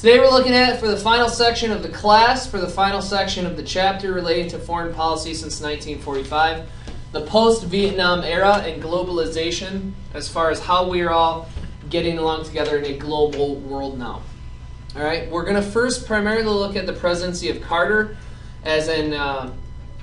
Today we're looking at, for the final section of the class, for the final section of the chapter relating to foreign policy since 1945, the post-Vietnam era and globalization, as far as how we are all getting along together in a global world now. All right, we're going to first primarily look at the presidency of Carter, as in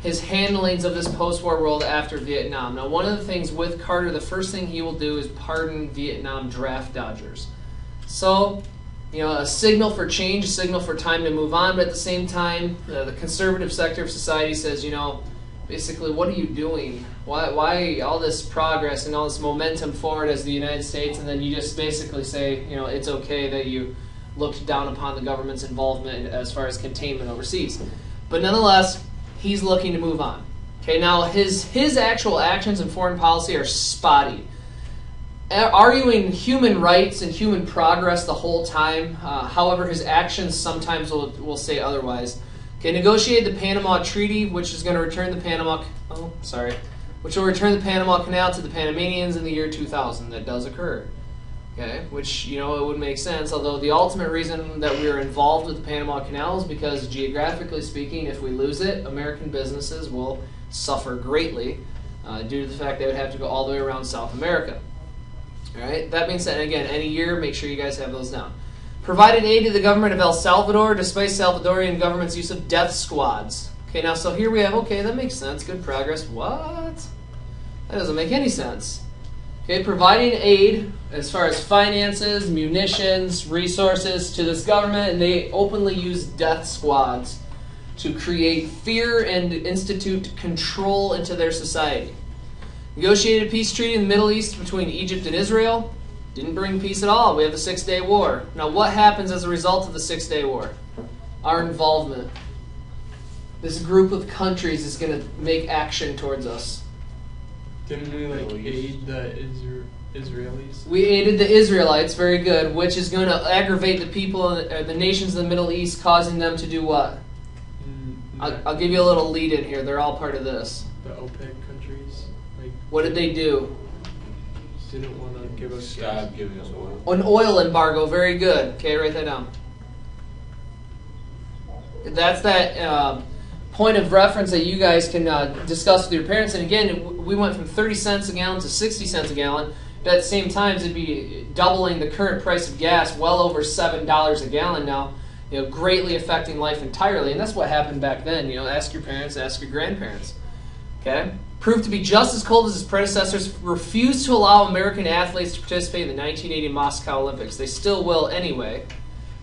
his handlings of this post-war world after Vietnam. Now, one of the things with Carter, the first thing he will do is pardon Vietnam draft dodgers. So, you know, a signal for change, a signal for time to move on, but at the same time, the conservative sector of society says, you know, basically, what are you doing? Why all this progress and all this momentum forward as the United States, and then you just basically say, you know, it's okay that you looked down upon the government's involvement as far as containment overseas. But nonetheless, he's looking to move on. Okay, now his actual actions in foreign policy are spotty. Arguing human rights and human progress the whole time. However, his actions sometimes will say otherwise. Okay, negotiated the Panama Treaty, which is going to return the which will return the Panama Canal to the Panamanians in the year 2000. That does occur. Okay, which, you know, it would make sense. Although the ultimate reason that we are involved with the Panama Canal is because, geographically speaking, if we lose it, American businesses will suffer greatly due to the fact they would have to go all the way around South America. All right. That being said, again, any year, make sure you guys have those down. Provided aid to the government of El Salvador, despite Salvadorian government's use of death squads. Okay, now, so here we have, okay, that makes sense. Good progress. What? That doesn't make any sense. Okay, providing aid as far as finances, munitions, resources to this government, and they openly use death squads to create fear and institute control into their society. Negotiated a peace treaty in the Middle East between Egypt and Israel. Didn't bring peace at all. We have the 6-Day War. Now, what happens as a result of the 6-Day War? Our involvement. This group of countries is going to make action towards us. Didn't we aid the Israelis? We aided the Israelites, very good, which is going to aggravate the people, the nations in the Middle East, causing them to do what? I'll give you a little lead in here. They're all part of this. The OPEC countries. What did they do? Didn't want to give us Stop giving us oil. An oil embargo, very good. Okay, write that down. That's that point of reference that you guys can discuss with your parents. And again, we went from 30 cents a gallon to 60 cents a gallon. But at the same time, it'd be doubling the current price of gas, well over $7 a gallon now, you know, greatly affecting life entirely. And that's what happened back then. You know, ask your parents, ask your grandparents. Okay? Proved to be just as cold as his predecessors, refused to allow American athletes to participate in the 1980 Moscow Olympics. They still will anyway.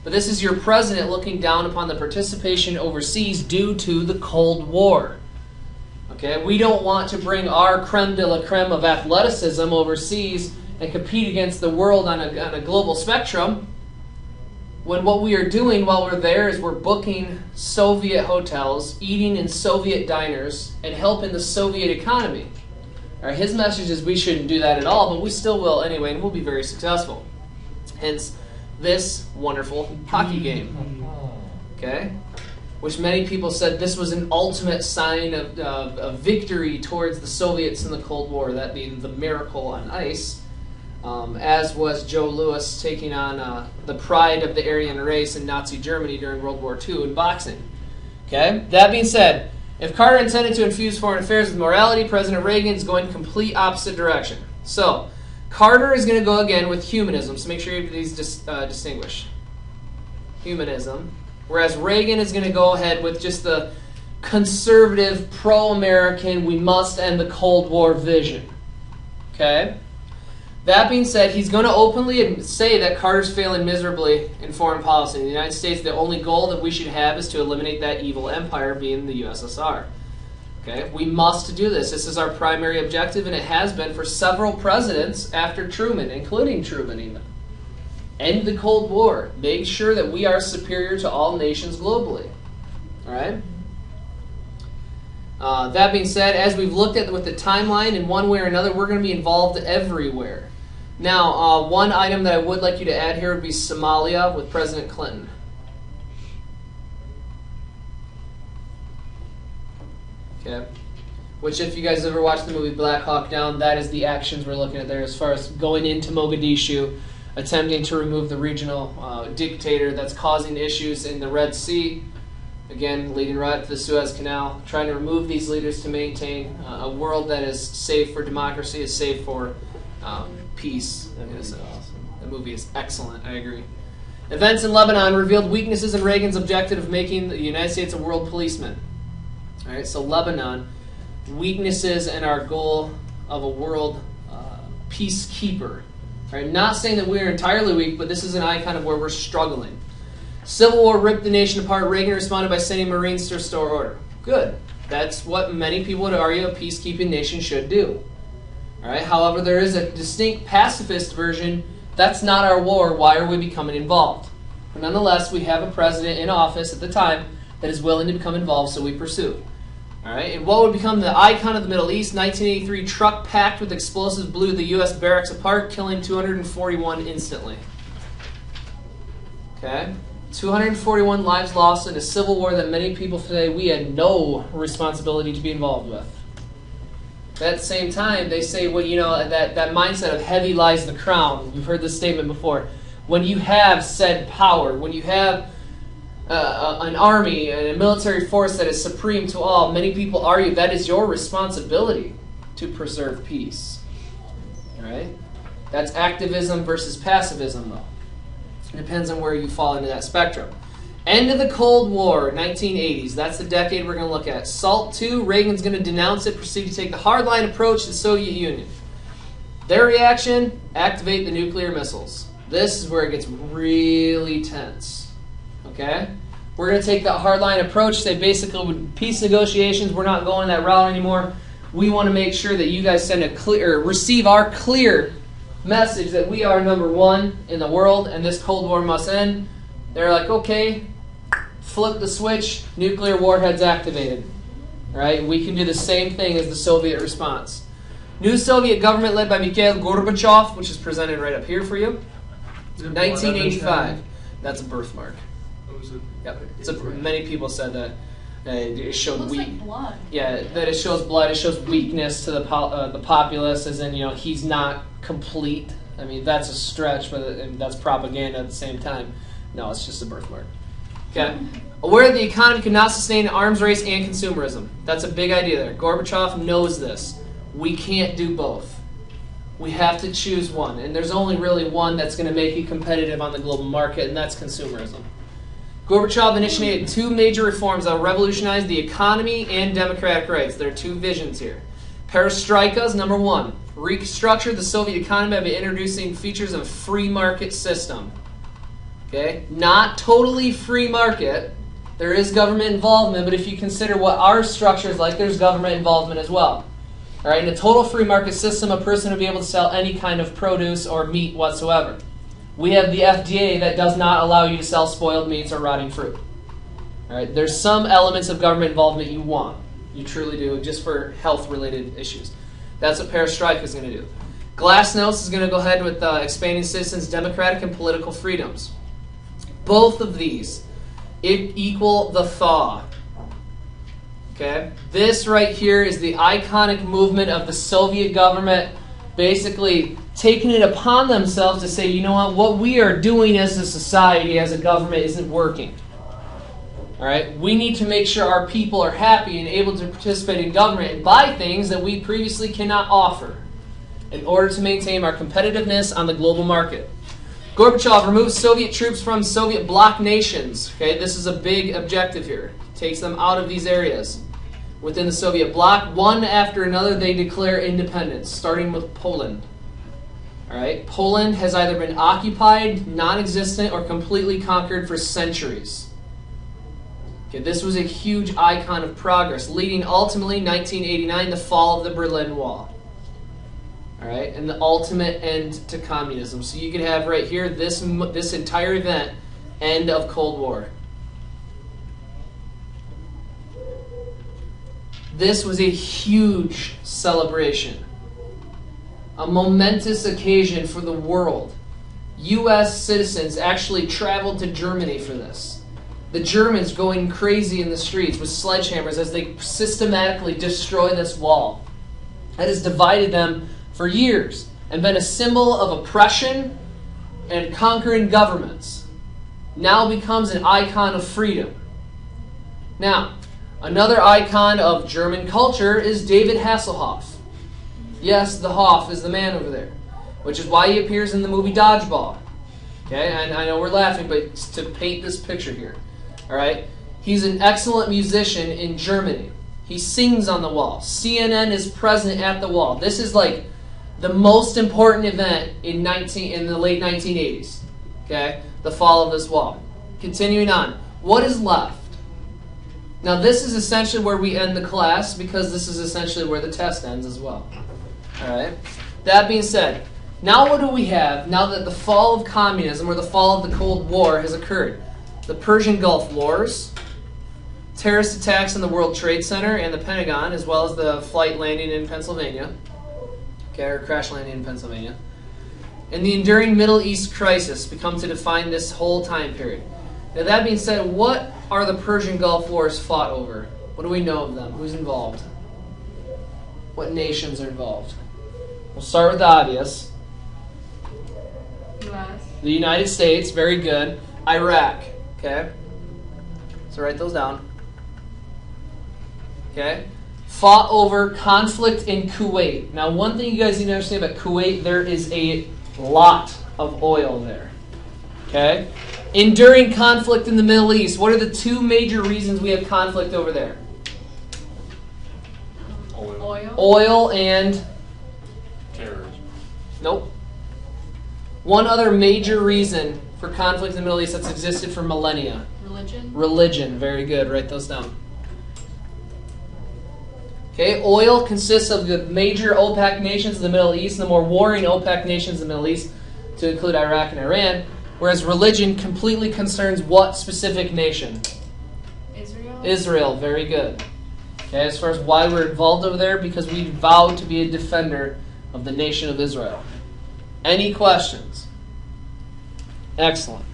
But this is your president looking down upon the participation overseas due to the Cold War. Okay, we don't want to bring our creme de la creme of athleticism overseas and compete against the world on a global spectrum, when what we are doing while we're there is we're booking Soviet hotels, eating in Soviet diners, and helping the Soviet economy. All right, his message is we shouldn't do that at all, but we still will anyway, and we'll be very successful. Hence, this wonderful hockey game. Okay? Which many people said this was an ultimate sign of victory towards the Soviets in the Cold War, that being the miracle on ice. As was Joe Louis taking on the pride of the Aryan race in Nazi Germany during World War II in boxing. Okay? That being said, if Carter intended to infuse foreign affairs with morality, President Reagan is going complete opposite direction. So, Carter is going to go again with humanism, so make sure you have these distinguish. Humanism. Whereas Reagan is going to go ahead with just the conservative, pro-American, we must end the Cold War vision. Okay? That being said, he's going to openly say that Carter's failing miserably in foreign policy. In the United States, the only goal that we should have is to eliminate that evil empire, being the USSR. Okay? We must do this. This is our primary objective, and it has been for several presidents after Truman, including Truman even. End the Cold War. Make sure that we are superior to all nations globally. All right? That being said, as we've looked at with the timeline, in one way or another, we're going to be involved everywhere. Now, one item that I would like you to add here would be Somalia with President Clinton. Okay? Which, if you guys ever watched the movie Black Hawk Down, that is the actions we're looking at there as far as going into Mogadishu, attempting to remove the regional dictator that's causing issues in the Red Sea. Again, leading right up to the Suez Canal, trying to remove these leaders to maintain a world that is safe for democracy, is safe for peace. I mean, awesome. The movie is excellent, I agree. Events in Lebanon revealed weaknesses in Reagan's objective of making the United States a world policeman. All right, so Lebanon, weaknesses in our goal of a world peacekeeper. All right, not saying that we're entirely weak, but this is an icon of where we're struggling. Civil War ripped the nation apart. Reagan responded by sending Marines to restore order. Good. That's what many people would argue a peacekeeping nation should do. All right. However, there is a distinct pacifist version. That's not our war. Why are we becoming involved? But nonetheless, we have a president in office at the time that is willing to become involved, so we pursue. All right. And what would become the icon of the Middle East? 1983 truck packed with explosives blew the U.S. barracks apart, killing 241 instantly. Okay. 241 lives lost in a civil war that many people today we had no responsibility to be involved with. At the same time, they say, well, you know, that mindset of heavy lies the crown. We've heard this statement before. When you have said power, when you have an army and a military force that is supreme to all, many people argue that is your responsibility to preserve peace. All right? That's activism versus pacifism, though. It depends on where you fall into that spectrum. End of the Cold War, 1980s. That's the decade we're going to look at. SALT II, Reagan's going to denounce it, proceed to take the hardline approach to the Soviet Union. Their reaction, activate the nuclear missiles. This is where it gets really tense. Okay? We're going to take that hardline approach, say basically with peace negotiations, we're not going that route anymore. We want to make sure that you guys send a clear, receive our clear message that we are number one in the world and this Cold War must end. They're like, okay, flip the switch, nuclear warheads activated. Right? We can do the same thing as the Soviet response. New Soviet government led by Mikhail Gorbachev, which is presented right up here for you. 1985. That's a birthmark. Yep. Many people said that it showed looks like blood. Yeah, that it shows blood. It shows weakness to the populace, as in, you know, he's not complete. I mean, that's a stretch, but that's propaganda at the same time. No, it's just a birthmark. Okay. Aware that the economy could not sustain an arms race and consumerism. That's a big idea there. Gorbachev knows this. We can't do both. We have to choose one. And there's only really one that's going to make you competitive on the global market, and that's consumerism. Gorbachev initiated two major reforms that will revolutionize the economy and democratic rights. There are two visions here. Perestroika is number one. Restructure the Soviet economy by introducing features of a free market system. Okay? Not totally free market. There is government involvement, but if you consider what our structure is like, there's government involvement as well. All right? In a total free market system, a person would be able to sell any kind of produce or meat whatsoever. We have the FDA that does not allow you to sell spoiled meats or rotting fruit. All right? There's some elements of government involvement you want. You truly do, just for health-related issues. That's what Perestroika is going to do. Glasnost is going to go ahead with expanding citizens' democratic and political freedoms. Both of these equal the thaw. Okay? This right here is the iconic movement of the Soviet government basically taking it upon themselves to say, you know what we are doing as a society, as a government, isn't working. All right? We need to make sure our people are happy and able to participate in government and buy things that we previously cannot offer in order to maintain our competitiveness on the global market. Gorbachev removes Soviet troops from Soviet bloc nations. Okay, this is a big objective here. Takes them out of these areas. Within the Soviet bloc, one after another, they declare independence, starting with Poland. All right, Poland has either been occupied, non-existent, or completely conquered for centuries. Okay, this was a huge icon of progress, leading ultimately 1989, the fall of the Berlin Wall. All right, and the ultimate end to communism. So you could have right here this entire event, end of Cold War. This was a huge celebration, a momentous occasion for the world. U.S. citizens actually traveled to Germany for this. The Germans going crazy in the streets with sledgehammers as they systematically destroy this wall. That has divided them for years and been a symbol of oppression and conquering governments, now becomes an icon of freedom. Now, another icon of German culture is David Hasselhoff. Yes, the Hoff is the man over there, which is why he appears in the movie Dodgeball. Okay, and I know we're laughing, but it's to paint this picture here. All right, he's an excellent musician in Germany. He sings on the wall. CNN is present at the wall. This is like the most important event in the late 1980s. Okay, the fall of this wall. Continuing on, what is left? Now this is essentially where we end the class because this is essentially where the test ends as well. All right. That being said, now what do we have now that the fall of communism or the fall of the Cold War has occurred? The Persian Gulf Wars, terrorist attacks in the World Trade Center and the Pentagon, as well as the flight landing in Pennsylvania, okay, or crash landing in Pennsylvania, and the enduring Middle East crisis become to define this whole time period. Now that being said, what are the Persian Gulf Wars fought over? What do we know of them? Who's involved? What nations are involved? We'll start with the obvious. US. The United States, very good. Iraq, okay? So write those down. Okay? Fought over conflict in Kuwait. Now, one thing you guys need to understand about Kuwait, there is a lot of oil there. Okay? Enduring conflict in the Middle East. What are the two major reasons we have conflict over there? Oil and terrorism. Nope. One other major reason for conflict in the Middle East that's existed for millennia. Religion. Very good. Write those down. Okay, oil consists of the major OPEC nations in the Middle East, and the more warring OPEC nations in the Middle East, to include Iraq and Iran, whereas religion completely concerns what specific nation? Israel. Very good. Okay, as far as why we're involved over there, because we vowed to be a defender of the nation of Israel. Any questions? Excellent.